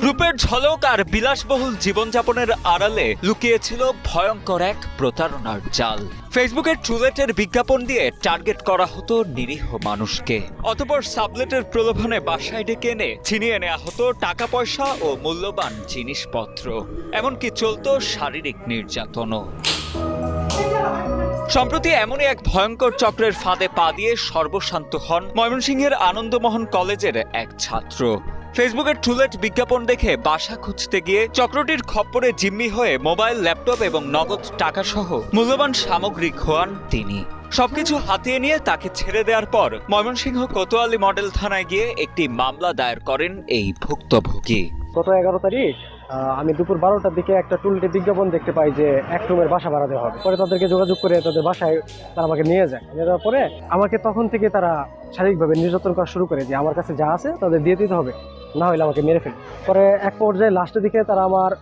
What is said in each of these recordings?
রূপের ঝলক আর বিলাসবহুল জীবনযাপনের আড়ালে লুকিয়েছিল ভয়ঙ্কর এক প্রতারণার জাল। ফেসবুকের ট্রুলেটের বিজ্ঞাপন দিয়ে টার্গেট করা হতো নিরীহ মানুষকে। অতঃপর সাবলেটের প্রলোভনে বাসায় ডেকে এনে ছিনিয়ে নেওয়া হতো টাকা পয়সা ও মূল্যবান জিনিসপত্র, এমনকি চলত শারীরিক নির্যাতনও। সম্প্রতি এমনই এক ভয়ঙ্কর চক্রের ফাঁদে পা দিয়ে সর্বশান্ত হন ময়মনসিংহের আনন্দমোহন কলেজের এক ছাত্র। ফেসবুকের ট্রুলেট বিজ্ঞাপন দেখে বাসা খুঁজতে গিয়ে চক্রটির খপ্পরে জিম্মি হয়ে মোবাইল, ল্যাপটপ এবং নগদ টাকা সহ মূল্যবান সামগ্রী খোয়ান তিনি। সবকিছু হাতিয়ে নিয়ে তাকে ছেড়ে দেওয়ার পর ময়মনসিংহ কোতোয়ালি মডেল থানায় গিয়ে একটি মামলা দায়ের করেন এই ভুক্তভোগী। গত 11 তারিখ আমি দুপুর 12টার দিকে একটা টুলটে বিজ্ঞাপন দেখতে পাই যে এক রুমের বাসা ভাড়া দেওয়া হবে। পরে তাদেরকে যোগাযোগ করে তাদের বাসায় তারা আমাকে নিয়ে যায়। নিয়ে যাওয়ার পরে আমাকে তখন থেকে তারা শারীরিকভাবে নির্যাতন করা শুরু করে যে আমার কাছে যা আছে তাদের দিয়ে দিতে হবে, না হলে আমাকে মেরে ফেলে। পরে এক পর্যায়ে লাস্টের দিকে তারা আমার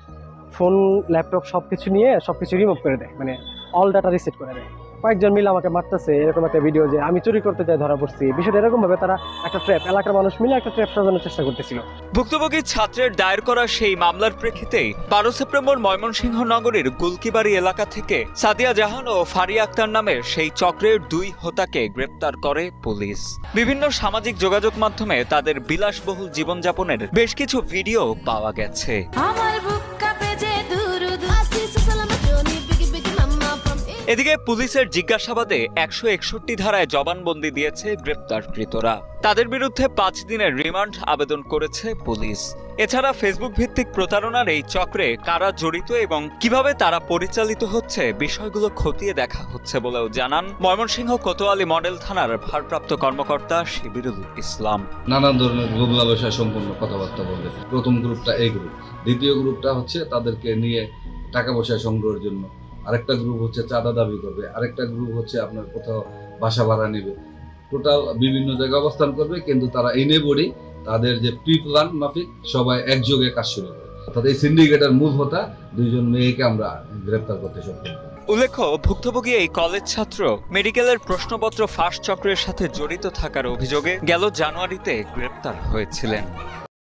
ফোন, ল্যাপটপ সবকিছু নিয়ে সবকিছু রিমুভ করে দেয়, মানে অল ডাটা রিসেট করে দেয়। কয়েকজন মিলে আমাকে মারতেছে, এরকম একটা ভিডিও যে আমি চুরি করতে যাই ধরা পড়ছি। বিষয়টা এরকম ভাবে তারা একটা ট্র্যাপ, এলাকার মানুষ মিলে একটা ট্র্যাপ সাজানোর চেষ্টা করতেছিল। ভুক্তভোগী ছাত্রের দায়ের করা সেই মামলার প্রেক্ষিতে 12 সেপ্টেম্বর ময়মনসিংহ নগরীর গুলকিবাড়ি এলাকা থেকে সাদিয়া জাহান ও ফারিয়া আক্তার নামের সেই চক্রের 2 হোতাকে গ্রেপ্তার করে পুলিশ। বিভিন্ন সামাজিক যোগাযোগ মাধ্যমে তাদের বিলাসবহুল জীবনযাপনের বেশ কিছু ভিডিও পাওয়া গেছে। এদিকে পুলিশের জিজ্ঞাসাবাদে 161 ধারায় জবানবন্দি দিয়েছে গ্রেপ্তারকৃতরা। তাদের বিরুদ্ধে 5 দিনের রিমান্ড আবেদন করেছে পুলিশ। এছাড়া ফেসবুক ভিত্তিক প্রতারণার এই চক্রে কারা জড়িত এবং কিভাবে তারা পরিচালিত হচ্ছে বিষয়গুলো খতিয়ে দেখা হচ্ছে বলেও জানান ময়মনসিংহ কোতোয়ালি মডেল থানার ভারপ্রাপ্ত কর্মকর্তা শিবিরুল ইসলাম। নানান ধরনের গ্লোবাল বিষয় সম্পূর্ণ কথাবার্তা বলবে। প্রথম গ্রুপটা এই গ্রুপ, দ্বিতীয় গ্রুপটা হচ্ছে তাদেরকে নিয়ে টাকা পয়সা সংগ্রহের জন্য, আরেকটা গ্রুপ হচ্ছে চাঁদা দাবি করবে, আরেকটা গ্রুপ হচ্ছে আপনার কোথাও বাসা ভাড়া নেবে। টোটাল বিভিন্ন জায়গায় অবস্থান করবে, কিন্তু তারা এনেবডি তাদের যে প্রি প্ল্যান মাফিক সবাই একযোগে কাজ শুরু করে। অর্থাৎ এই সিন্ডিকেটের মূল হোতা 2 মেয়েকে আমরা গ্রেপ্তার করতে সক্ষম। উল্লেখ্য, ভুক্তভোগী এই কলেজ ছাত্র মেডিকেলের প্রশ্নপত্র ফাঁস চক্রের সাথে জড়িত থাকার অভিযোগে গেল জানুয়ারিতে গ্রেপ্তার হয়েছিলেন।